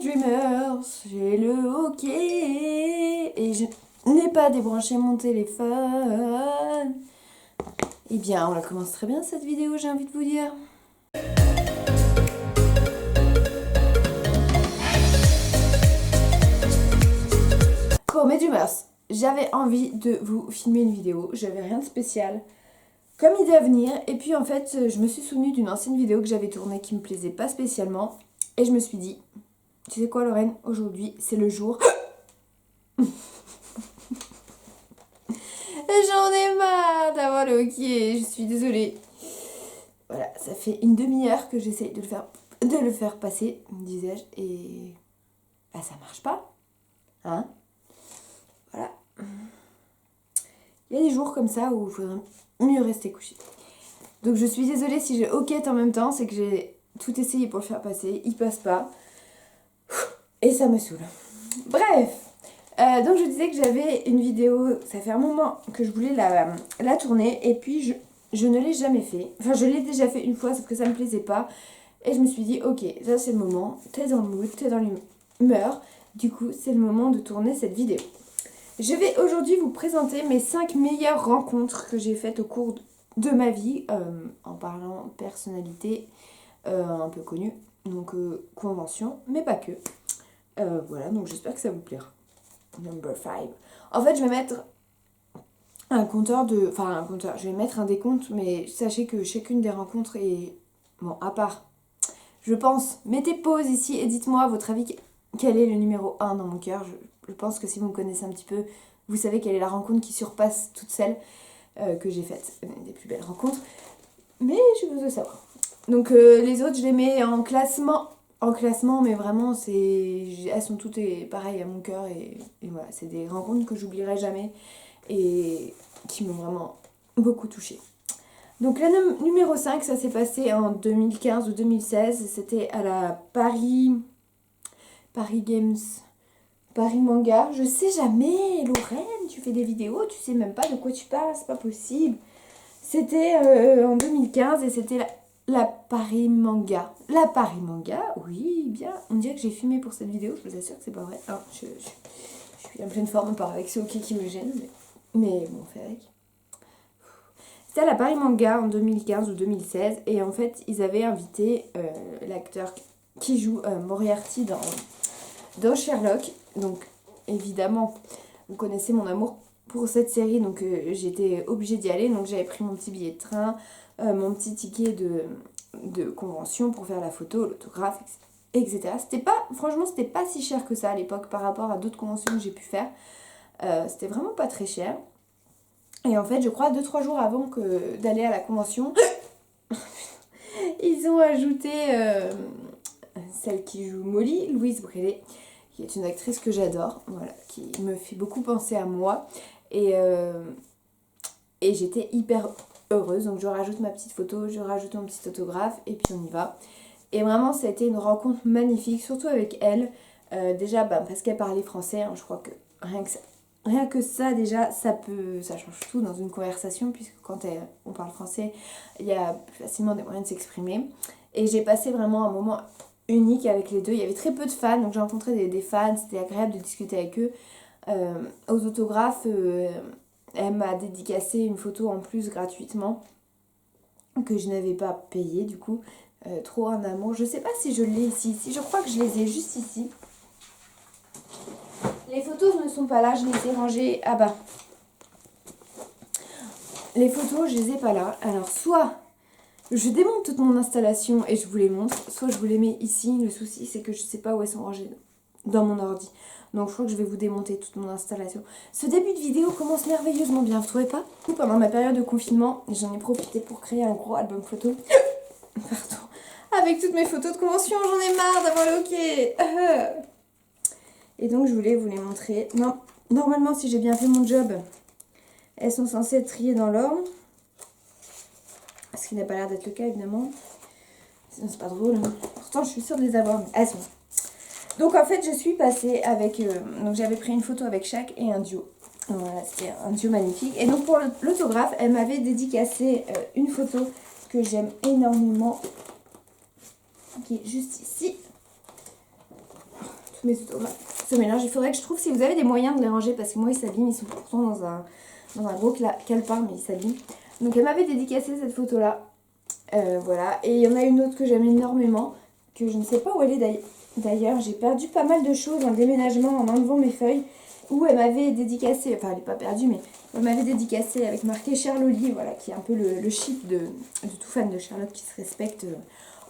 Dreamers, j'ai le hockey et je n'ai pas débranché mon téléphone. Eh bien, on la commence très bien cette vidéo, j'ai envie de vous dire. Bon, mes Dreamers, j'avais envie de vous filmer une vidéo, j'avais rien de spécial comme idée à venir. Et puis en fait, je me suis souvenue d'une ancienne vidéo que j'avais tournée qui me plaisait pas spécialement. Et je me suis dit, tu sais quoi Lorraine, aujourd'hui c'est le jour. J'en ai marre d'avoir le hockey, je suis désolée. Voilà, ça fait une demi-heure que j'essaie de le faire passer, disais-je, et bah ça marche pas. Hein? Voilà. Il y a des jours comme ça où il faudrait mieux rester couché. Donc je suis désolée si je hockey en même temps, c'est que j'ai tout essayé pour le faire passer, il passe pas. Et ça me saoule. Bref, donc je disais que j'avais une vidéo, ça fait un moment que je voulais la tourner, et puis je ne l'ai jamais fait. Enfin, je l'ai déjà fait une fois, sauf que ça me plaisait pas. Et je me suis dit, ok, ça c'est le moment, t'es dans le mood, t'es dans l'humeur. Du coup, c'est le moment de tourner cette vidéo. Je vais aujourd'hui vous présenter mes 5 meilleures rencontres que j'ai faites au cours de ma vie, en parlant personnalité un peu connue, donc convention, mais pas que. Voilà, donc j'espère que ça vous plaira. Number 5. En fait, je vais mettre un compteur de... Enfin, un compteur, je vais mettre un décompte, mais sachez que chacune des rencontres est... Bon, à part, je pense, mettez pause ici et dites-moi à votre avis quel est le numéro 1 dans mon cœur. Je pense que si vous me connaissez un petit peu, vous savez quelle est la rencontre qui surpasse toutes celles que j'ai faites. Des plus belles rencontres. Mais je veux savoir. Donc les autres, je les mets en classement, mais vraiment, elles sont toutes pareilles à mon cœur. Et voilà, c'est des rencontres que j'oublierai jamais et qui m'ont vraiment beaucoup touchée. Donc la numéro 5, ça s'est passé en 2015 ou 2016. C'était à la Paris Games, Paris Manga. Je sais jamais, Lorraine, tu fais des vidéos, tu sais même pas de quoi tu parles, c'est pas possible. C'était en 2015 et c'était la Paris Manga. La Paris Manga, oui, bien. On dirait que j'ai fumé pour cette vidéo, je vous assure que c'est pas vrai. Alors, je suis en pleine forme, pas avec ce hockey qui me gêne, mais bon, on fait avec. C'était à la Paris Manga en 2015 ou 2016 et en fait, ils avaient invité l'acteur qui joue Moriarty dans Sherlock. Donc, évidemment, vous connaissez mon amour pour cette série, donc j'étais obligée d'y aller. Donc j'avais pris mon petit billet de train, mon petit ticket de convention pour faire la photo, l'autographe, etc. Franchement, c'était pas si cher que ça à l'époque par rapport à d'autres conventions que j'ai pu faire. C'était vraiment pas très cher. Et en fait, je crois 2-3 jours avant d'aller à la convention, ils ont ajouté celle qui joue Molly, Louise Brelet, qui est une actrice que j'adore, voilà, qui me fait beaucoup penser à moi. Et j'étais hyper heureuse, donc je rajoute ma petite photo, je rajoute mon petit autographe et puis on y va. Et vraiment ça a été une rencontre magnifique, surtout avec elle. Déjà parce qu'elle parlait français, hein, je crois que rien que ça déjà ça change tout dans une conversation, puisque quand on parle français, il y a facilement des moyens de s'exprimer. Et j'ai passé vraiment un moment unique avec les deux. Il y avait très peu de fans, donc j'ai rencontré des fans, c'était agréable de discuter avec eux. Aux autographes, elle m'a dédicacé une photo en plus gratuitement que je n'avais pas payée, du coup trop un amour. Je sais pas si je l'ai ici, je crois que je les ai juste ici. Les photos ne sont pas là, je les ai rangées à bas. Les photos, je les ai pas là. Alors soit je démonte toute mon installation et je vous les montre, soit je vous les mets ici. Le souci c'est que je sais pas où elles sont rangées dans mon ordi. Donc je crois que je vais vous démonter toute mon installation. Ce début de vidéo commence merveilleusement bien, vous trouvez pas? Pendant ma période de confinement, j'en ai profité pour créer un gros album photo. Pardon. Avec toutes mes photos de convention, j'en ai marre d'avoir le hockey. Et donc je voulais vous les montrer. Non, normalement si j'ai bien fait mon job, elles sont censées être triées dans l'ordre. Ce qui n'a pas l'air d'être le cas évidemment. Sinon c'est pas drôle. Hein. Pourtant je suis sûre de les avoir, mais elles sont. Donc en fait je suis passée avec... donc j'avais pris une photo avec Shaq et un duo. Voilà, c'était un duo magnifique. Et donc pour l'autographe, elle m'avait dédicacé une photo que j'aime énormément. Qui est juste ici. tous mes autographes se mélangent. Il faudrait que je trouve si vous avez des moyens de les ranger parce que moi ils s'abîment, ils sont pourtant dans un gros calepin mais ils s'abîment. Donc elle m'avait dédicacé cette photo là. Voilà, et il y en a une autre que j'aime énormément, que je ne sais pas où elle est d'ailleurs. J'ai perdu pas mal de choses en déménagement en enlevant mes feuilles, où elle m'avait dédicacé, enfin elle n'est pas perdue, mais elle m'avait dédicacé avec marqué Charlotte, voilà, qui est un peu le chic de tout fan de Charlotte qui se respecte,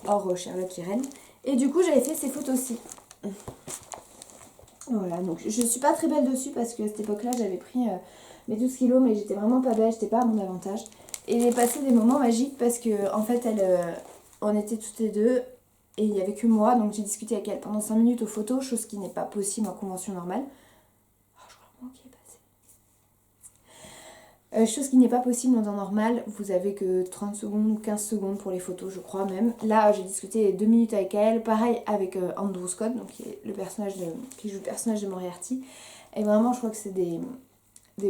hors Charlotte Irène. Et du coup j'avais fait ces photos-ci. Voilà, donc je suis pas très belle dessus parce que à cette époque-là j'avais pris mes 12 kilos, mais j'étais vraiment pas belle, j'étais pas à mon avantage. Et j'ai passé des moments magiques parce que en fait on était toutes les deux et il n'y avait que moi, donc j'ai discuté avec elle pendant 5 minutes aux photos, chose qui n'est pas possible en convention normale. Oh, je crois vraiment qu'il est passé. Chose qui n'est pas possible en temps normal, vous avez que 30 secondes ou 15 secondes pour les photos, je crois même. Là j'ai discuté 2 minutes avec elle, pareil avec Andrew Scott, donc qui joue le personnage de Moriarty. Et vraiment je crois que c'est des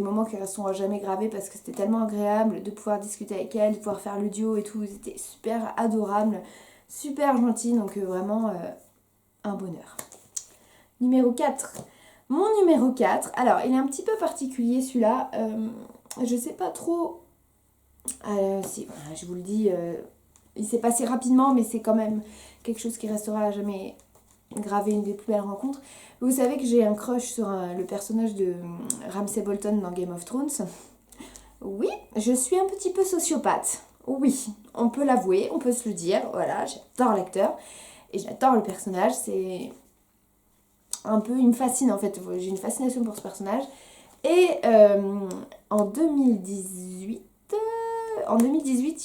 moments qui resteront à jamais gravés parce que c'était tellement agréable de pouvoir discuter avec elle, de pouvoir faire le duo et tout. C'était super adorable, super gentil, donc vraiment un bonheur. Numéro 4. Mon numéro 4, alors il est un petit peu particulier celui-là, je sais pas trop, si, je vous le dis, il s'est passé rapidement mais c'est quand même quelque chose qui restera à jamais gravé, une des plus belles rencontres. Vous savez que j'ai un crush sur le personnage de Ramsay Bolton dans Game of Thrones. Oui, je suis un petit peu sociopathe. Oui, on peut l'avouer, on peut se le dire. Voilà, j'adore l'acteur et j'adore le personnage. C'est un peu, il me fascine en fait. J'ai une fascination pour ce personnage. Et en 2018,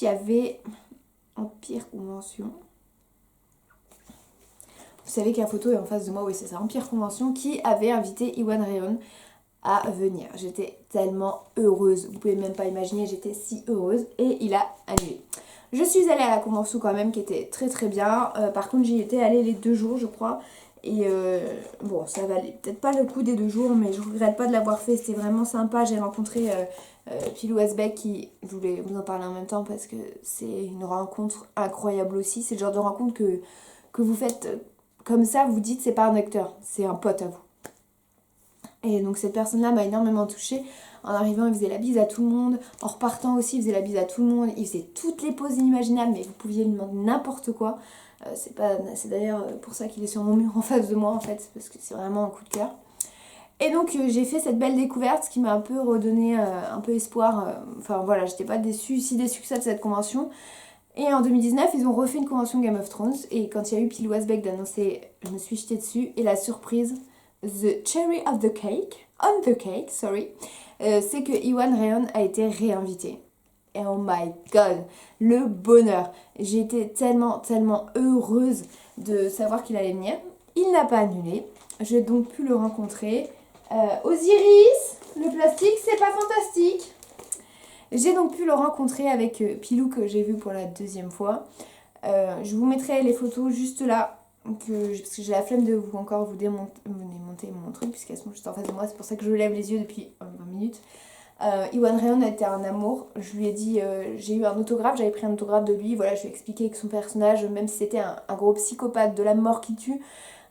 il y avait Empire Convention. Vous savez que la photo est en face de moi, oui c'est ça, Empire Convention, qui avait invité Iwan Rheon à venir. J'étais tellement heureuse, vous pouvez même pas imaginer, j'étais si heureuse, et il a annulé. Je suis allée à la convention quand même, qui était très très bien. Par contre j'y étais allée les 2 jours je crois, et bon ça valait peut-être pas le coup des 2 jours, mais je regrette pas de l'avoir fait, c'était vraiment sympa. J'ai rencontré Pilou Asbeck, qui, je voulais vous en parler en même temps parce que c'est une rencontre incroyable aussi. C'est le genre de rencontre que vous faites comme ça, vous dites c'est pas un acteur, c'est un pote à vous. Et donc cette personne-là m'a énormément touchée. En arrivant, il faisait la bise à tout le monde. En repartant aussi, il faisait la bise à tout le monde. Il faisait toutes les poses inimaginables, mais vous pouviez lui demander n'importe quoi. C'est d'ailleurs pour ça qu'il est sur mon mur en face de moi en fait, parce que c'est vraiment un coup de cœur. Et donc j'ai fait cette belle découverte, ce qui m'a un peu redonné un peu espoir. Enfin voilà, j'étais pas si déçue que ça de cette convention. Et en 2019, ils ont refait une convention Game of Thrones. Et quand il y a eu Pilou Asbeck d'annoncer, je me suis jetée dessus. Et la surprise, the cherry of the cake, on the cake, sorry, c'est que Iwan Rheon a été réinvité. Et oh my god, le bonheur. J'ai été tellement, tellement heureuse de savoir qu'il allait venir. Il n'a pas annulé. J'ai donc pu le rencontrer. Osiris, le plastique, c'est pas fantastique. J'ai donc pu le rencontrer avec Pilou, que j'ai vu pour la 2e fois. Je vous mettrai les photos juste là, parce que j'ai la flemme de vous encore vous démonter mon truc, puisqu'elles sont juste en face de moi. C'est pour ça que je lève les yeux depuis 20 minutes. Iwan Rheon a été un amour. Je lui ai dit, j'ai eu un autographe, j'avais pris un autographe de lui. Voilà, je lui ai expliqué que son personnage, même si c'était un gros psychopathe de la mort qui tue,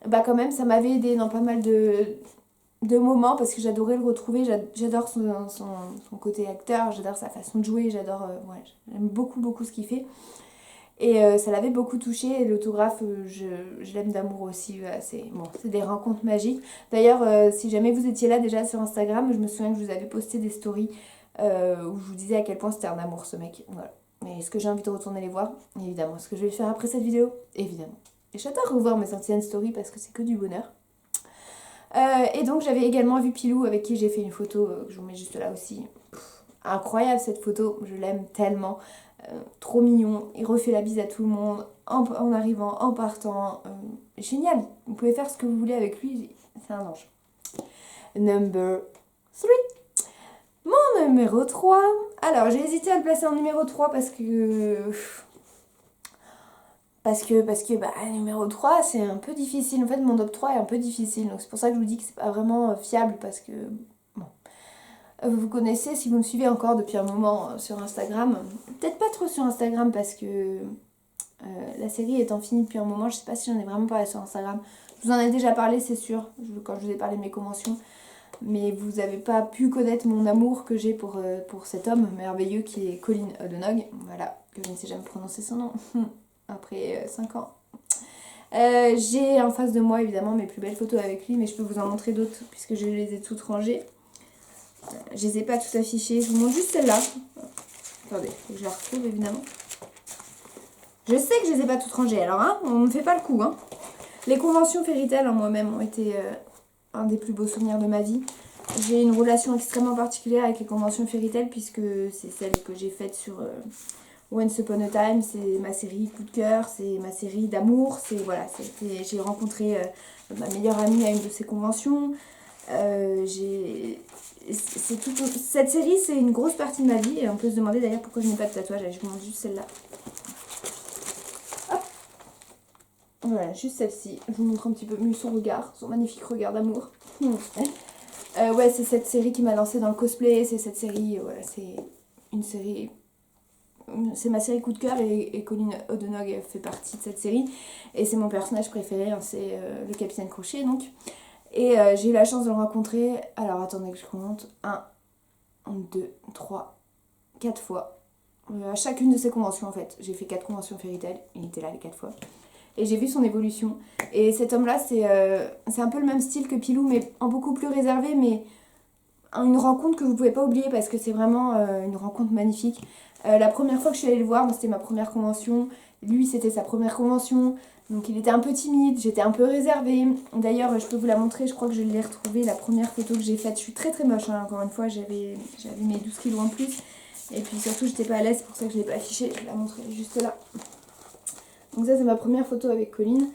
bah quand même ça m'avait aidé dans pas mal de moments parce que j'adorais le retrouver. J'adore son côté acteur, j'adore sa façon de jouer, ouais, j'aime beaucoup ce qu'il fait. Et ça l'avait beaucoup touché, et l'autographe, je l'aime d'amour aussi. C'est des rencontres magiques. D'ailleurs, si jamais vous étiez là déjà sur Instagram, je me souviens que je vous avais posté des stories où je vous disais à quel point c'était un amour ce mec. Voilà. Mais est-ce que j'ai envie de retourner les voir? Évidemment. Ce que je vais faire après cette vidéo? Évidemment. Et j'adore revoir mes anciennes stories parce que c'est que du bonheur. Et donc j'avais également vu Pilou, avec qui j'ai fait une photo que je vous mets juste là aussi. Incroyable cette photo, je l'aime tellement. Trop mignon, il refait la bise à tout le monde en arrivant, en partant. Génial, vous pouvez faire ce que vous voulez avec lui, c'est un ange. Number 3. Mon numéro 3. Alors j'ai hésité à le placer en numéro 3 parce que numéro 3 c'est un peu difficile. En fait mon top 3 est un peu difficile, donc c'est pour ça que je vous dis que c'est pas vraiment fiable, parce que bon, vous connaissez, si vous me suivez encore depuis un moment sur Instagram, peut-être pas trop sur Instagram parce que La série étant finie depuis un moment, je sais pas si j'en ai vraiment parlé sur Instagram. Je vous en ai déjà parlé, c'est sûr, quand je vous ai parlé de mes conventions. Mais vous avez pas pu connaître mon amour que j'ai pour cet homme merveilleux qui est Colin O'Donoghue. Voilà, que je ne sais jamais prononcer son nom. Après 5 ans. J'ai en face de moi évidemment mes plus belles photos avec lui, mais je peux vous en montrer d'autres puisque je les ai toutes rangées. Je les ai pas toutes affichées, je vous montre juste celle-là. Attendez, faut que je la retrouve évidemment. Je sais que je les ai pas toutes rangées, alors hein, on ne me fait pas le coup. Hein. Les conventions Fairy Tail en moi-même ont été un des plus beaux souvenirs de ma vie. J'ai une relation extrêmement particulière avec les conventions Fairy Tail puisque c'est celle que j'ai faite sur Once Upon a Time, c'est ma série coup de cœur, c'est ma série d'amour, c'est voilà, j'ai rencontré ma meilleure amie à une de ces conventions. Cette série, c'est une grosse partie de ma vie et on peut se demander d'ailleurs pourquoi je n'ai pas de tatouage. Allez, je vous montre juste celle-là. Hop. Voilà, juste celle-ci. Je vous montre un petit peu mieux son regard, son magnifique regard d'amour. Ouais, c'est cette série qui m'a lancée dans le cosplay, c'est cette série, voilà, c'est une série... C'est ma série coup de cœur et Colin O'Donoghue fait partie de cette série. Et c'est mon personnage préféré, hein, c'est le Capitaine Crochet donc. Et j'ai eu la chance de le rencontrer, alors attendez que je compte, 1, 2, 3, 4 fois. À chacune de ces conventions en fait. J'ai fait 4 conventions Fairy Tail, il était là les 4 fois. Et j'ai vu son évolution. Et cet homme-là, c'est un peu le même style que Pilou, mais en beaucoup plus réservé, mais une rencontre que vous pouvez pas oublier parce que c'est vraiment une rencontre magnifique. La première fois que je suis allée le voir, c'était ma première convention. Lui, c'était sa première convention. Donc il était un peu timide, j'étais un peu réservée. D'ailleurs, je peux vous la montrer, je crois que je l'ai retrouvée, la première photo que j'ai faite. Je suis très très moche, hein. Encore une fois, j'avais mes 12 kilos en plus. Et puis surtout, j'étais pas à l'aise, c'est pour ça que je l'ai pas affichée. Je vais la montrer juste là. Donc ça, c'est ma première photo avec Colin.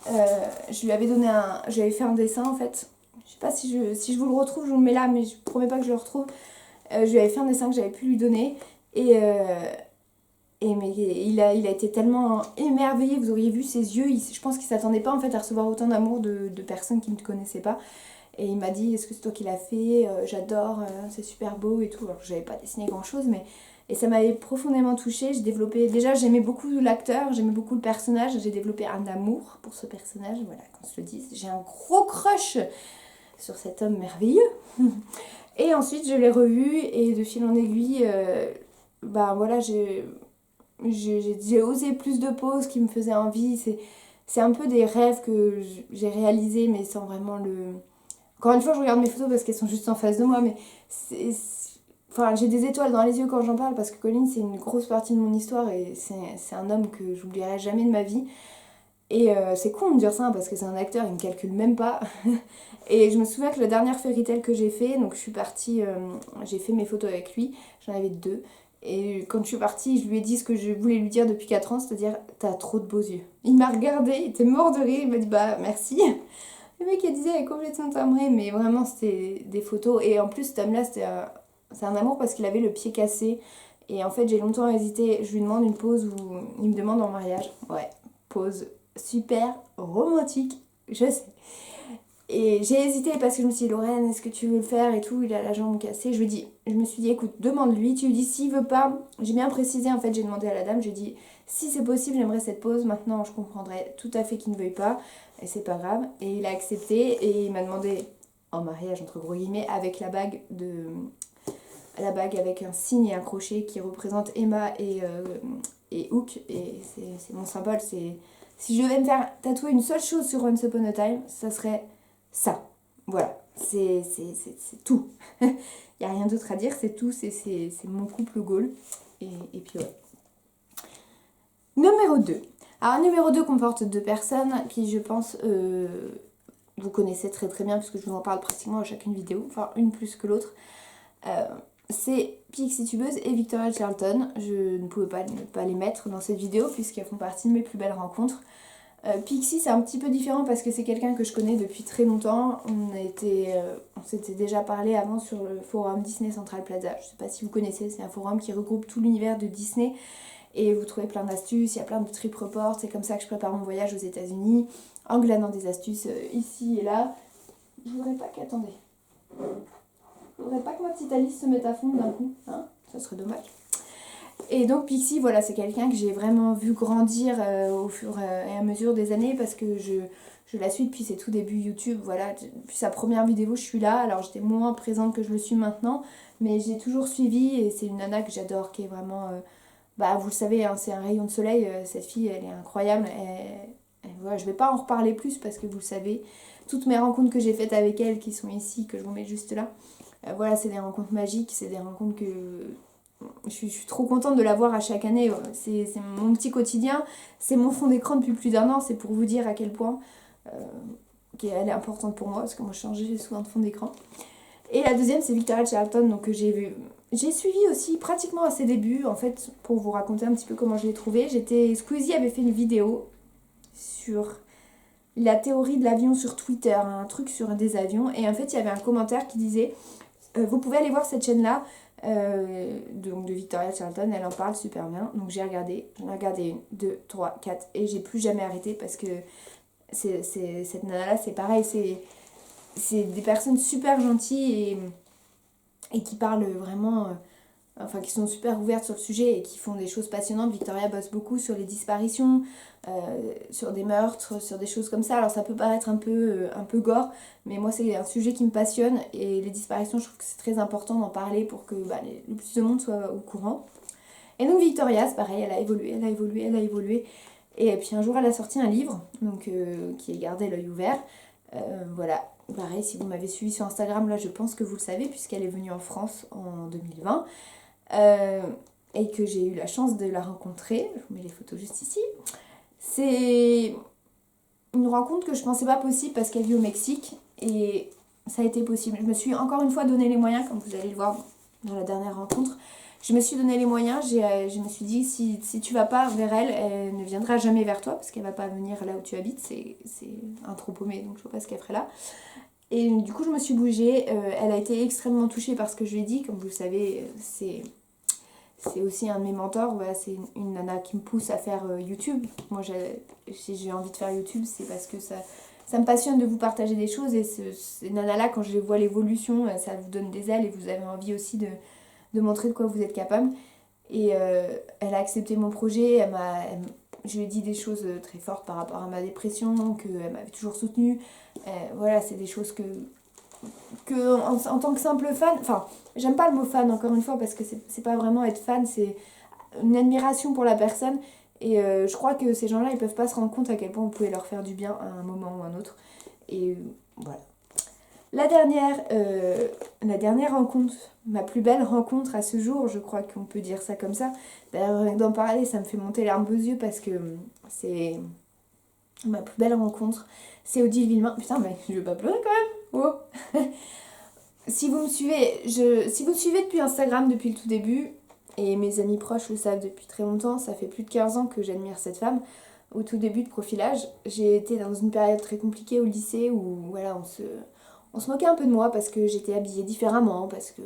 Je lui avais donné j'avais fait un dessin en fait. Je sais pas si je vous le retrouve, je vous le mets là, mais je promets pas que je le retrouve. Je lui avais fait un dessin que j'avais pu lui donner. Mais il a été tellement émerveillé, vous auriez vu ses yeux, je pense qu'il s'attendait pas en fait à recevoir autant d'amour de personnes qui ne me connaissaient pas. Et il m'a dit, est-ce que c'est toi qui l'as fait? J'adore, c'est super beau et tout. Alors j'avais pas dessiné grand chose, mais... Et ça m'avait profondément touchée. Déjà j'aimais beaucoup l'acteur, j'aimais beaucoup le personnage, j'ai développé un amour pour ce personnage, voilà, qu'on se le dise. J'ai un gros crush sur cet homme merveilleux. Et ensuite je l'ai revu et de fil en aiguille, bah voilà, j'ai osé plus de poses qui me faisaient envie. C'est un peu des rêves que j'ai réalisés, mais sans vraiment le... Encore une fois, je regarde mes photos parce qu'elles sont juste en face de moi, mais enfin, j'ai des étoiles dans les yeux quand j'en parle parce que Colin, c'est une grosse partie de mon histoire et c'est un homme que j'oublierai jamais de ma vie. Et c'est con de dire ça parce que c'est un acteur, il me calcule même pas. Et je me souviens que la dernière Fairy Tail que j'ai fait, donc je suis partie, j'ai fait mes photos avec lui, j'en avais 2. Et quand je suis partie, je lui ai dit ce que je voulais lui dire depuis 4 ans, c'est-à-dire t'as trop de beaux yeux. Il m'a regardé, il était mort de rire, il m'a dit bah merci. Le mec il disait elle est complètement timbrée, mais vraiment c'était des photos. Et en plus cet homme-là c'est un amour parce qu'il avait le pied cassé. Et en fait j'ai longtemps hésité, je lui demande une pause où il me demande en mariage. Ouais, pause super romantique, je sais. Et j'ai hésité parce que je me suis dit, Lorraine, est-ce que tu veux le faire et tout, il a la jambe cassée. Je me suis dit, écoute, demande-lui, tu lui dis s'il veut pas. J'ai bien précisé, en fait, j'ai demandé à la dame, j'ai dit, si c'est possible, j'aimerais cette pause. Maintenant, je comprendrais tout à fait qu'il ne veuille pas, et c'est pas grave. Et il a accepté, et il m'a demandé, en mariage, entre gros guillemets, avec la bague avec un signe et un crochet qui représente Emma et Hook. Et c'est mon symbole, si je devais me faire tatouer une seule chose sur Once Upon a Time, ça serait ça. Voilà, c'est tout. Il n'y a rien d'autre à dire, c'est tout, c'est mon couple goal. Et puis ouais. Numéro 2. Alors numéro 2 comporte 2 personnes qui je pense vous connaissez très très bien puisque je vous en parle pratiquement à chacune vidéo, enfin une plus que l'autre. C'est Pixie Tubeuse et Victoria Charlton. Je ne pouvais pas ne pas les mettre dans cette vidéo puisqu'elles font partie de mes plus belles rencontres. Pixie c'est un petit peu différent parce que c'est quelqu'un que je connais depuis très longtemps. On s'était déjà parlé avant sur le forum Disney Central Plaza. Je sais pas si vous connaissez, c'est un forum qui regroupe tout l'univers de Disney et vous trouvez plein d'astuces, il y a plein de trip reports. C'est comme ça que je prépare mon voyage aux États-Unis en glanant des astuces ici et là. Je voudrais pas qu'attendez. Je voudrais pas que ma petite Alice se mette à fond d'un coup, hein, ça serait dommage. Et donc Pixie, voilà, c'est quelqu'un que j'ai vraiment vu grandir au fur et à mesure des années parce que je la suis depuis ses tout débuts YouTube, voilà, depuis sa première vidéo je suis là, alors j'étais moins présente que je le suis maintenant, mais j'ai toujours suivi et c'est une nana que j'adore, qui est vraiment, bah vous le savez, hein, c'est un rayon de soleil, cette fille elle est incroyable, voilà, je vais pas en reparler plus parce que vous le savez, toutes mes rencontres que j'ai faites avec elle qui sont ici, que je vous mets juste là, voilà, c'est des rencontres magiques, c'est des rencontres que je suis trop contente de la voir à chaque année. C'est mon petit quotidien, c'est mon fond d'écran depuis plus d'1 an, c'est pour vous dire à quel point elle est importante pour moi, parce que moi je changeais souvent de fond d'écran. Et la deuxième, c'est Victoria Charlton, donc que j'ai suivi aussi pratiquement à ses débuts, en fait, pour vous raconter un petit peu comment je l'ai trouvée. Squeezie avait fait une vidéo sur la théorie de l'avion sur Twitter, un truc sur des avions, et en fait, il y avait un commentaire qui disait vous pouvez aller voir cette chaîne-là, donc de Victoria Charlton, elle en parle super bien. Donc j'en ai regardé 1, 2, 3, 4 et j'ai plus jamais arrêté parce que cette nana-là, c'est pareil, c'est des personnes super gentilles et qui parlent vraiment, enfin qui sont super ouvertes sur le sujet et qui font des choses passionnantes. Victoria bosse beaucoup sur les disparitions, sur des meurtres, sur des choses comme ça. Alors ça peut paraître un peu gore, mais moi c'est un sujet qui me passionne et les disparitions, je trouve que c'est très important d'en parler pour que le plus de monde soit au courant. Et donc Victoria, c'est pareil, elle a évolué. Et puis un jour elle a sorti un livre, donc qui est Gardez l'œil ouvert. Voilà, pareil, si vous m'avez suivi sur Instagram, là je pense que vous le savez puisqu'elle est venue en France en 2020. Et que j'ai eu la chance de la rencontrer. Je vous mets les photos juste ici. C'est une rencontre que je pensais pas possible parce qu'elle vit au Mexique et ça a été possible. Je me suis encore une fois donné les moyens, comme vous allez le voir dans la dernière rencontre. Je me suis donné les moyens, je me suis dit si tu vas pas vers elle, elle ne viendra jamais vers toi parce qu'elle va pas venir là où tu habites, c'est un trop paumé, donc je vois pas ce qu'elle ferait là. Et du coup je me suis bougée, elle a été extrêmement touchée par ce que je lui ai dit, comme vous le savez, c'est aussi un de mes mentors, voilà, c'est une nana qui me pousse à faire YouTube. Moi, si j'ai envie de faire YouTube, c'est parce que ça me passionne de vous partager des choses. Et ces nanas-là, quand je les vois l'évolution, ça vous donne des ailes et vous avez envie aussi de montrer de quoi vous êtes capable. Et elle a accepté mon projet, je lui ai dit des choses très fortes par rapport à ma dépression, qu'elle m'avait toujours soutenue. Voilà, c'est des choses que en tant que simple fan, enfin j'aime pas le mot fan encore une fois parce que c'est pas vraiment être fan, c'est une admiration pour la personne et je crois que ces gens là ils peuvent pas se rendre compte à quel point vous pouvez leur faire du bien à un moment ou à un autre et voilà. La dernière rencontre, ma plus belle rencontre à ce jour, je crois qu'on peut dire ça comme ça, d'ailleurs rien que d'en parler ça me fait monter larmes aux yeux parce que c'est ma plus belle rencontre, c'est Odile Villemain. Putain mais je vais pas pleurer quand même. Oh. Si vous me suivez depuis Instagram depuis le tout début, et mes amis proches le savent depuis très longtemps, ça fait plus de 15 ans que j'admire cette femme. Au tout début de profilage, j'ai été dans une période très compliquée au lycée où voilà, on se moquait un peu de moi parce que j'étais habillée différemment, parce que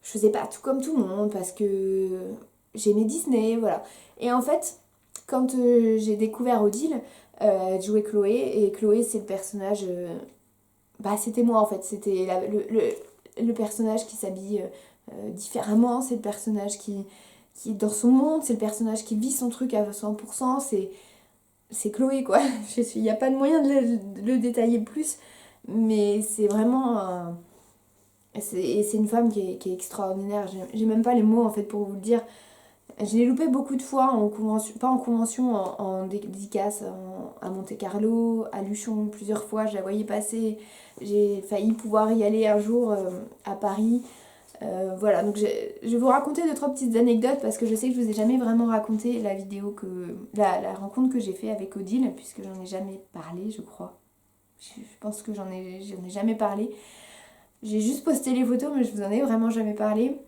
je faisais pas tout comme tout le monde, parce que j'aimais Disney, voilà. Et en fait, quand j'ai découvert Odile, elle jouait Chloé, et Chloé c'est le personnage... c'était moi en fait, c'était le personnage qui s'habille différemment, c'est le personnage qui est dans son monde, c'est le personnage qui vit son truc à 100%, c'est Chloé quoi. Il n'y a pas de moyen de le détailler plus, mais c'est vraiment... c'est une femme qui est extraordinaire, j'ai même pas les mots en fait pour vous le dire. Je l'ai loupé beaucoup de fois en convention, pas en convention, en dédicace à Monte Carlo, à Luchon, plusieurs fois, je la voyais passer. J'ai failli pouvoir y aller un jour à Paris. Voilà, donc je vais vous raconter 2-3 petites anecdotes parce que je sais que je vous ai jamais vraiment raconté la rencontre que j'ai fait avec Odile, puisque j'en ai jamais parlé, je crois. Je pense que j'en ai jamais parlé. J'ai juste posté les photos, mais je vous en ai vraiment jamais parlé.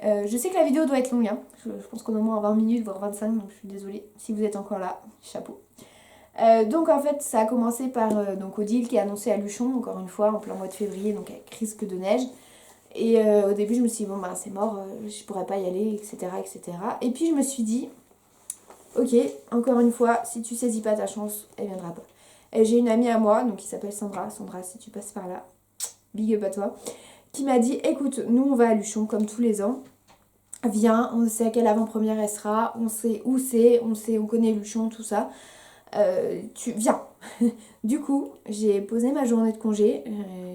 Je sais que la vidéo doit être longue, hein. Je pense qu'on a au moins 20 minutes, voire 25, donc je suis désolée si vous êtes encore là, chapeau. Donc en fait ça a commencé par donc Odile qui est annoncée à Luchon, encore une fois, en plein mois de février, donc avec risque de neige. Et au début je me suis dit bon c'est mort, je pourrais pas y aller, etc. Et puis je me suis dit, ok, encore une fois, si tu saisis pas ta chance, elle viendra pas. Et j'ai une amie à moi, donc qui s'appelle Sandra, si tu passes par là, big up à toi, qui m'a dit écoute, nous on va à Luchon comme tous les ans. viens, on sait à quelle avant-première elle sera, on sait où c'est, on connaît Luchon, tout ça. Tu viens. Du coup, j'ai posé ma journée de congé.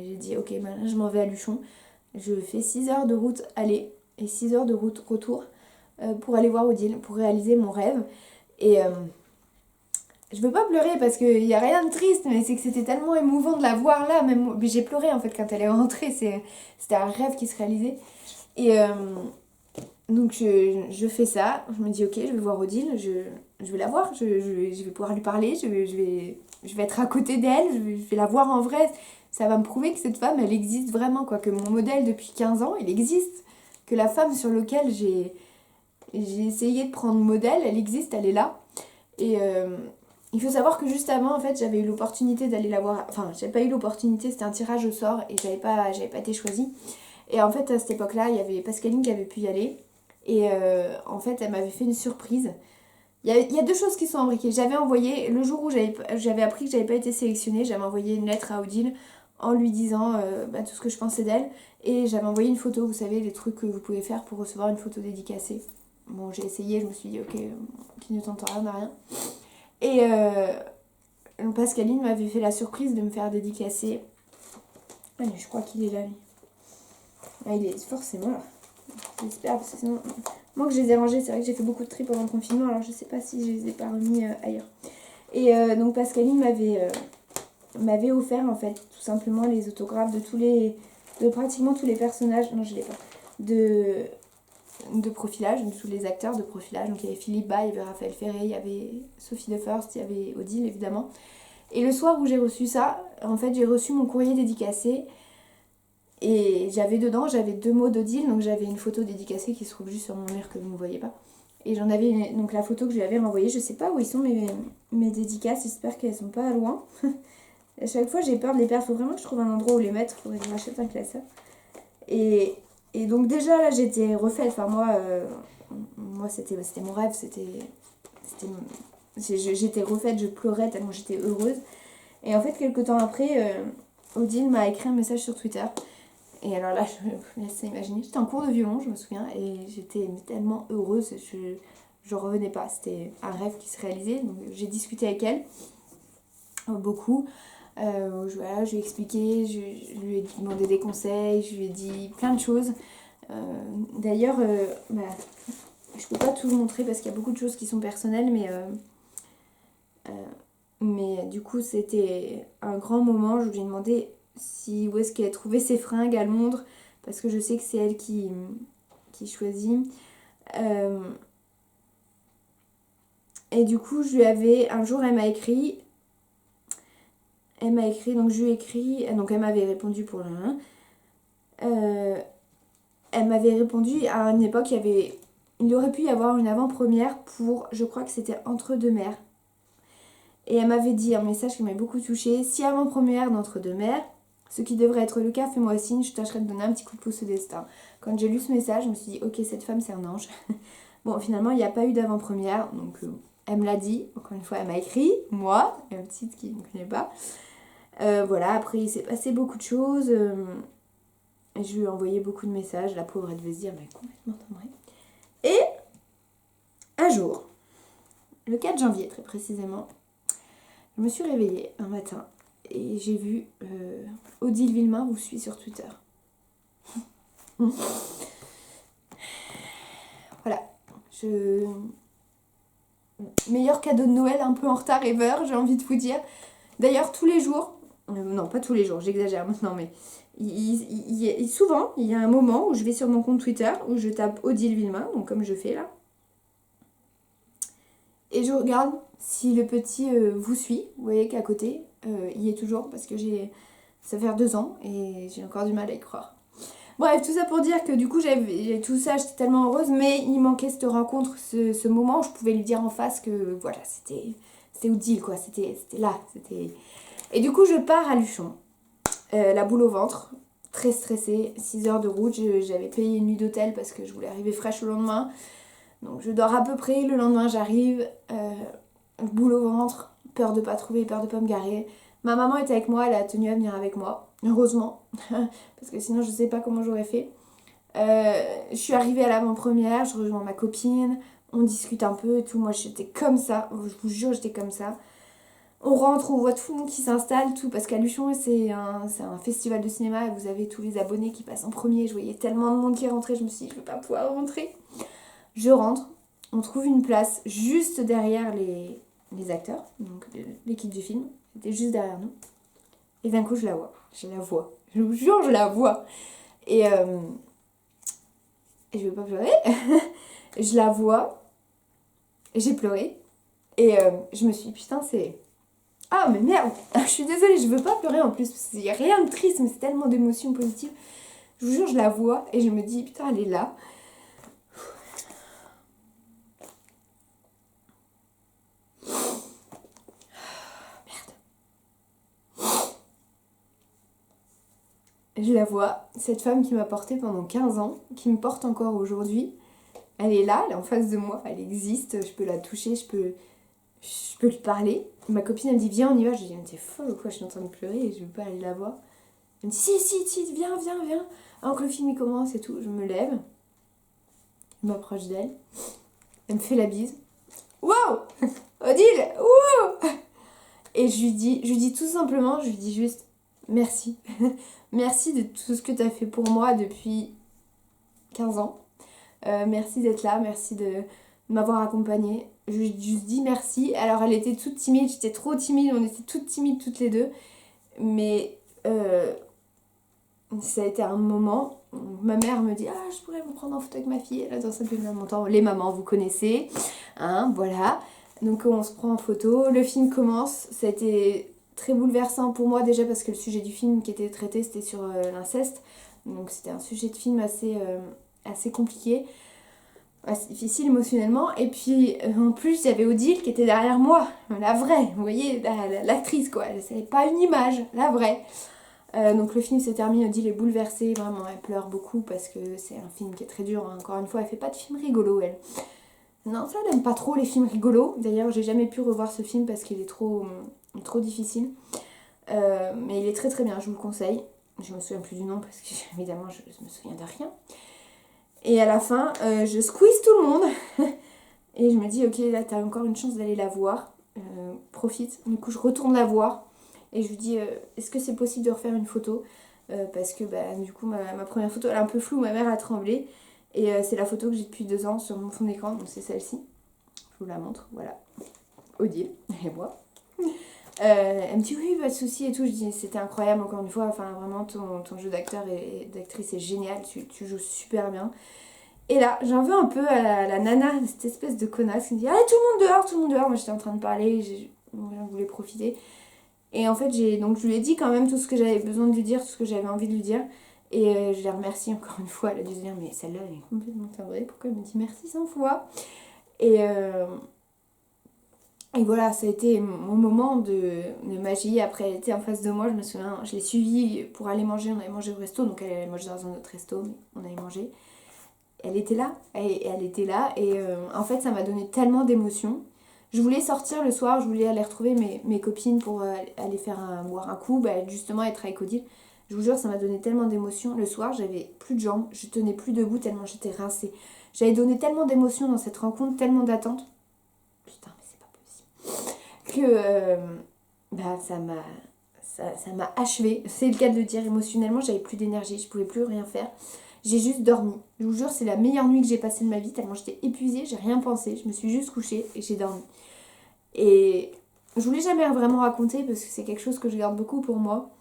J'ai dit, ok, maintenant je m'en vais à Luchon. Je fais 6 heures de route aller et 6 heures de route retour pour aller voir Odile, pour réaliser mon rêve. Et je veux pas pleurer parce qu'il n'y a rien de triste, mais c'est que c'était tellement émouvant de la voir là. Même j'ai pleuré en fait quand elle est rentrée. C'était un rêve qui se réalisait. Et donc je fais ça. Je me dis, ok, je vais voir Odile. Je vais la voir. Je vais pouvoir lui parler. Je vais être à côté d'elle. Je vais la voir en vrai. Ça va me prouver que cette femme, elle existe vraiment, quoi. Que mon modèle depuis 15 ans, il existe. Que la femme sur laquelle j'ai essayé de prendre modèle, elle existe, elle est là. Et il faut savoir que juste avant, en fait, j'avais eu l'opportunité d'aller la voir. Enfin, j'avais pas eu l'opportunité, c'était un tirage au sort et j'avais pas été choisie. Et en fait, à cette époque-là, il y avait Pascaline qui avait pu y aller. Et en fait, elle m'avait fait une surprise. Il y a deux choses qui sont imbriquées. J'avais envoyé, le jour où j'avais appris que j'avais pas été sélectionnée, j'avais envoyé une lettre à Odile en lui disant tout ce que je pensais d'elle. Et j'avais envoyé une photo, vous savez, les trucs que vous pouvez faire pour recevoir une photo dédicacée. Bon, j'ai essayé, je me suis dit, ok, qui ne tente rien n'a rien. Et Pascaline m'avait fait la surprise de me faire dédicacer. Allez, je crois qu'il est là, lui. Ah, il est forcément là. J'espère, parce que sinon... Moi que je les ai rangés, c'est vrai que j'ai fait beaucoup de tri pendant le confinement, alors je sais pas si je les ai pas remis ailleurs. Et donc Pascaline m'avait offert en fait tout simplement les autographes de pratiquement tous les personnages, non je l'ai pas, de profilage, de tous les acteurs de profilage. Donc il y avait Philippe Bas, il y avait Raphaël Ferré, il y avait Sophie De First, il y avait Odile évidemment. Et le soir où j'ai reçu ça, en fait j'ai reçu mon courrier dédicacé. Et j'avais dedans, j'avais 2 mots d'Odile, donc j'avais une photo dédicacée qui se trouve juste sur mon mur que vous ne voyez pas. Et j'en avais donc la photo que je lui avais renvoyée, je sais pas où ils sont mes dédicaces, j'espère qu'elles sont pas loin. À chaque fois j'ai peur de les perdre, faut vraiment que je trouve un endroit où les mettre, faudrait que je rachète un classeur. Et donc déjà là j'étais refaite, enfin moi c'était mon rêve, j'étais refaite, je pleurais tellement j'étais heureuse. Et en fait quelques temps après, Odile m'a écrit un message sur Twitter. Et alors là, je me laisse imaginer, j'étais en cours de violon, je me souviens, et j'étais tellement heureuse, je revenais pas. C'était un rêve qui se réalisait, donc j'ai discuté avec elle, beaucoup. Voilà, je lui ai expliqué, je lui ai demandé des conseils, je lui ai dit plein de choses. D'ailleurs, je peux pas tout vous montrer parce qu'il y a beaucoup de choses qui sont personnelles, mais du coup, c'était un grand moment. Je lui ai demandé où est-ce qu'elle trouvait ses fringues à Londres, parce que je sais que c'est elle qui choisit. Et du coup, un jour, elle m'a écrit, donc je lui ai écrit, donc elle m'avait répondu pour le... elle m'avait répondu à une époque, il aurait pu y avoir une avant-première pour, je crois que c'était Entre deux mers. Et elle m'avait dit un message qui m'a beaucoup touchée, si avant-première d'Entre deux mers, ce qui devrait être le cas, fais-moi signe, je tâcherai de donner un petit coup de pouce au destin. Quand j'ai lu ce message, je me suis dit, ok, cette femme c'est un ange. Bon, finalement, il n'y a pas eu d'avant-première, donc elle me l'a dit. Encore une fois, elle m'a écrit, moi, la petite qui ne me connaît pas. Voilà, après il s'est passé beaucoup de choses. Et je lui ai envoyé beaucoup de messages. La pauvre, elle devait se dire, mais complètement timbrée. Et un jour, le 4 janvier très précisément, je me suis réveillée un matin et j'ai vu Odile Villemain vous suit sur Twitter. Voilà. Meilleur cadeau de Noël un peu en retard ever, j'ai envie de vous dire. D'ailleurs, tous les jours, non pas tous les jours, j'exagère maintenant, mais souvent, il y a un moment où je vais sur mon compte Twitter, où je tape Odile Villemain, donc comme je fais là, et je regarde si le petit vous suit. Vous voyez qu'à côté, il y est toujours, parce que ça fait 2 ans, et j'ai encore du mal à y croire. Bref, tout ça pour dire que du coup, tout ça, j'étais tellement heureuse, mais il manquait cette rencontre, ce moment où je pouvais lui dire en face que, voilà, c'était Odile, quoi, c'était là, Et du coup, je pars à Luchon, la boule au ventre, très stressée, 6 heures de route, j'avais payé une nuit d'hôtel parce que je voulais arriver fraîche le lendemain. Donc je dors à peu près, le lendemain j'arrive, boule au ventre, peur de pas trouver, peur de pas me garer. Ma maman était avec moi, elle a tenu à venir avec moi, heureusement, parce que sinon je sais pas comment j'aurais fait. Je suis arrivée à l'avant-première, je rejoins ma copine, on discute un peu et tout. Moi j'étais comme ça, je vous jure j'étais comme ça. On rentre, on voit tout le monde qui s'installe, tout, parce qu'à Luchon c'est un festival de cinéma et vous avez tous les abonnés qui passent en premier. Je voyais tellement de monde qui rentrait, je me suis dit je vais pas pouvoir rentrer. Je rentre, on trouve une place juste derrière les acteurs, donc l'équipe du film, était juste derrière nous. Et d'un coup je la vois, je vous jure je la vois. Et je vais pas pleurer, je la vois, j'ai pleuré, et je me suis dit, putain, c'est... Ah, mais merde, je suis désolée, je veux pas pleurer en plus, parce qu'il y a rien de triste, mais c'est tellement d'émotions positives. Je vous jure, je la vois, et je me dis, putain, elle est là. Je la vois, cette femme qui m'a portée pendant 15 ans, qui me porte encore aujourd'hui, elle est là, elle est en face de moi, elle existe, je peux la toucher, je peux lui parler. Ma copine elle me dit viens on y va, je lui dis mais t'es folle ou quoi, je suis en train de pleurer et je veux pas aller la voir. Elle me dit si, viens. Alors que le film il commence et tout, je me lève, je m'approche d'elle, elle me fait la bise. Waouh Odile, waouh. Et je lui dis tout simplement, je lui dis juste merci. Merci de tout ce que t'as fait pour moi depuis 15 ans. Merci d'être là, merci de m'avoir accompagnée. Je lui ai juste dit merci. Alors elle était toute timide, j'étais trop timide, on était toutes timides toutes les deux. Mais ça a été un moment où ma mère me dit ah je pourrais vous prendre en photo avec ma fille. Elle adore ça depuis longtemps. Les mamans vous connaissez, hein, voilà. Donc on se prend en photo, le film commence. Ça a été très bouleversant pour moi déjà parce que le sujet du film qui était traité c'était sur l'inceste. Donc c'était un sujet de film assez compliqué. C'est difficile émotionnellement. Et puis en plus il y avait Odile qui était derrière moi, la vraie, vous voyez, l'actrice quoi, c'est pas une image, la vraie. Donc le film se termine, Odile est bouleversée, vraiment elle pleure beaucoup parce que c'est un film qui est très dur, hein. Encore une fois elle fait pas de film rigolo elle. Non ça elle aime pas trop les films rigolos, d'ailleurs j'ai jamais pu revoir ce film parce qu'il est trop difficile. Mais il est très très bien, je vous le conseille. Je me souviens plus du nom parce que évidemment je me souviens de rien. Et à la fin, je squeeze tout le monde. Et je me dis, ok, là, t'as encore une chance d'aller la voir. Profite. Du coup, je retourne la voir. Et je lui dis, est-ce que c'est possible de refaire une photo parce que, bah, du coup, ma première photo, elle est un peu floue. Ma mère a tremblé. Et c'est la photo que j'ai depuis 2 ans sur mon fond d'écran. Donc, c'est celle-ci. Je vous la montre. Voilà. Odile et moi. Elle me dit oui pas de soucis et tout, je dis c'était incroyable encore une fois, enfin vraiment ton jeu d'acteur et d'actrice est génial, tu joues super bien. Et là j'en veux un peu à la nana, cette espèce de connasse qui me dit allez tout le monde dehors, moi j'étais en train de parler, j'en voulais profiter. Et en fait donc je lui ai dit quand même tout ce que j'avais besoin de lui dire, tout ce que j'avais envie de lui dire. Et je la remercie encore une fois, elle a dû se dire mais celle-là elle est complètement timbrée, pourquoi elle me dit merci 100 fois. Et voilà, ça a été mon moment de magie. Après, elle était en face de moi, je me souviens, je l'ai suivie pour aller manger. On avait mangé au resto, donc elle allait manger dans un autre resto, mais on avait mangé. Elle était là, elle était là, et en fait, ça m'a donné tellement d'émotions. Je voulais sortir le soir, je voulais aller retrouver mes copines pour aller boire un coup, bah, justement être avec Odile. Je vous jure, ça m'a donné tellement d'émotions. Le soir, j'avais plus de jambes, je tenais plus debout tellement j'étais rincée. J'avais donné tellement d'émotions dans cette rencontre, tellement d'attentes. Putain, que bah, ça m'a achevé. C'est le cas de le dire, émotionnellement j'avais plus d'énergie, je pouvais plus rien faire, j'ai juste dormi. Je vous jure c'est la meilleure nuit que j'ai passée de ma vie tellement j'étais épuisée, j'ai rien pensé, je me suis juste couchée et j'ai dormi. Et je vous l'ai jamais vraiment raconté parce que c'est quelque chose que je garde beaucoup pour moi.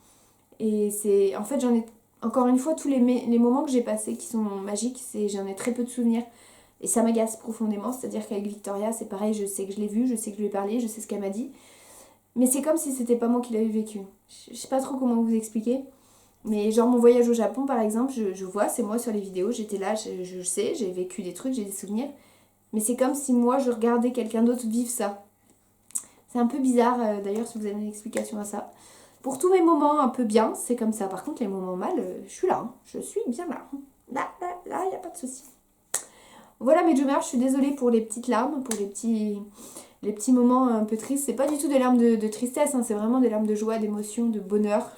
Et c'est en fait j'en ai encore une fois tous les moments que j'ai passés qui sont magiques, j'en ai très peu de souvenirs. Et ça m'agace profondément, c'est-à-dire qu'avec Victoria, c'est pareil, je sais que je l'ai vue, je sais que je lui ai parlé, je sais ce qu'elle m'a dit. Mais c'est comme si c'était pas moi qui l'avais vécu. Je sais pas trop comment vous expliquer. Mais genre mon voyage au Japon par exemple, je vois, c'est moi sur les vidéos, j'étais là, je sais, j'ai vécu des trucs, j'ai des souvenirs. Mais c'est comme si moi je regardais quelqu'un d'autre vivre ça. C'est un peu bizarre, d'ailleurs si vous avez une explication à ça. Pour tous mes moments un peu bien, c'est comme ça. Par contre les moments mal, je suis là, hein. Je suis bien là. Là, y a pas de souci. Voilà mes Joomers, je suis désolée pour les petites larmes, pour les petits moments un peu tristes. C'est pas du tout des larmes de tristesse, hein, c'est vraiment des larmes de joie, d'émotion, de bonheur.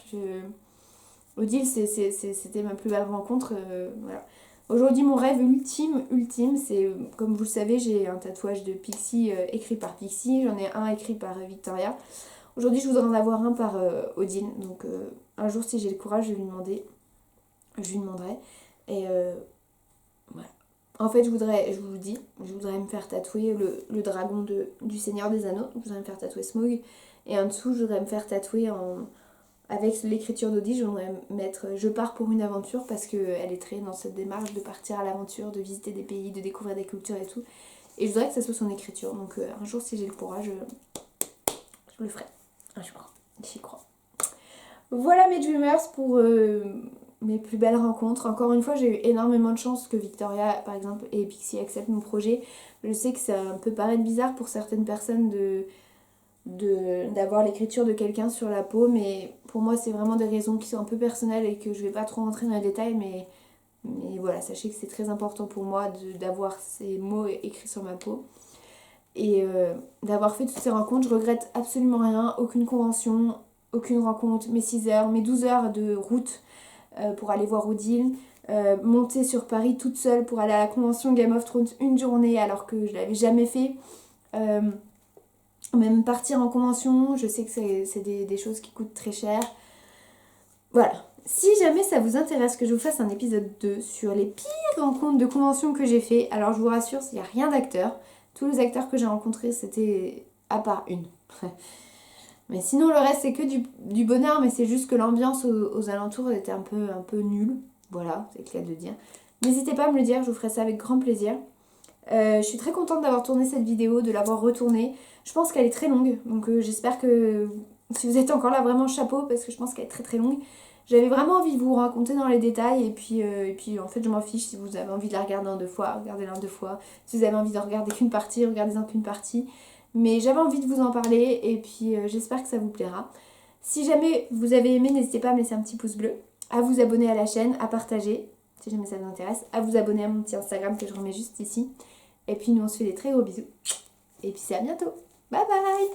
Odile, c'était ma plus belle rencontre. Voilà. Aujourd'hui, mon rêve ultime, c'est, comme vous le savez, j'ai un tatouage de Pixie écrit par Pixie, j'en ai un écrit par Victoria. Aujourd'hui, je voudrais en avoir un par Odile, donc un jour, si j'ai le courage, je lui demanderai. Et voilà. En fait, je vous le dis, je voudrais me faire tatouer le dragon du Seigneur des Anneaux, je voudrais me faire tatouer Smaug, et en dessous, je voudrais me faire tatouer avec l'écriture d'Odile, je voudrais mettre je pars pour une aventure parce qu'elle est très dans cette démarche de partir à l'aventure, de visiter des pays, de découvrir des cultures et tout. Et je voudrais que ça soit son écriture. Donc un jour, si j'ai le courage, je le ferai. Un jour, j'y crois. Voilà mes dreamers pour mes plus belles rencontres. Encore une fois, j'ai eu énormément de chance que Victoria, par exemple, et Pixie acceptent mon projet. Je sais que ça peut paraître bizarre pour certaines personnes d'avoir l'écriture de quelqu'un sur la peau, mais pour moi c'est vraiment des raisons qui sont un peu personnelles et que je vais pas trop rentrer dans les détails, mais voilà, sachez que c'est très important pour moi d'avoir ces mots écrits sur ma peau et d'avoir fait toutes ces rencontres. Je regrette absolument rien, aucune convention, aucune rencontre, mes 6 heures, mes 12 heures de route pour aller voir Odile, monter sur Paris toute seule pour aller à la convention Game of Thrones une journée alors que je l'avais jamais fait. Même partir en convention, je sais que c'est des choses qui coûtent très cher. Voilà. Si jamais ça vous intéresse que je vous fasse un épisode 2 sur les pires rencontres de convention que j'ai fait, alors je vous rassure, il n'y a rien d'acteur. Tous les acteurs que j'ai rencontrés, c'était à part une. Mais sinon, le reste, c'est que du bonheur, mais c'est juste que l'ambiance aux alentours était un peu nulle. Voilà, c'est le cas de le dire. N'hésitez pas à me le dire, je vous ferai ça avec grand plaisir. Je suis très contente d'avoir tourné cette vidéo, de l'avoir retournée. Je pense qu'elle est très longue, donc j'espère que si vous êtes encore là, vraiment chapeau, parce que je pense qu'elle est très très longue. J'avais vraiment envie de vous raconter dans les détails, et puis en fait je m'en fiche. Si vous avez envie de la regarder en 2 fois, regardez-la en 2 fois. Si vous avez envie de regarder qu'une partie, regardez-en qu'une partie. Mais j'avais envie de vous en parler, et puis j'espère que ça vous plaira. Si jamais vous avez aimé, n'hésitez pas à me laisser un petit pouce bleu, à vous abonner à la chaîne, à partager, si jamais ça vous intéresse, à vous abonner à mon petit Instagram que je remets juste ici. Et puis nous on se fait des très gros bisous. Et puis c'est à bientôt. Bye bye.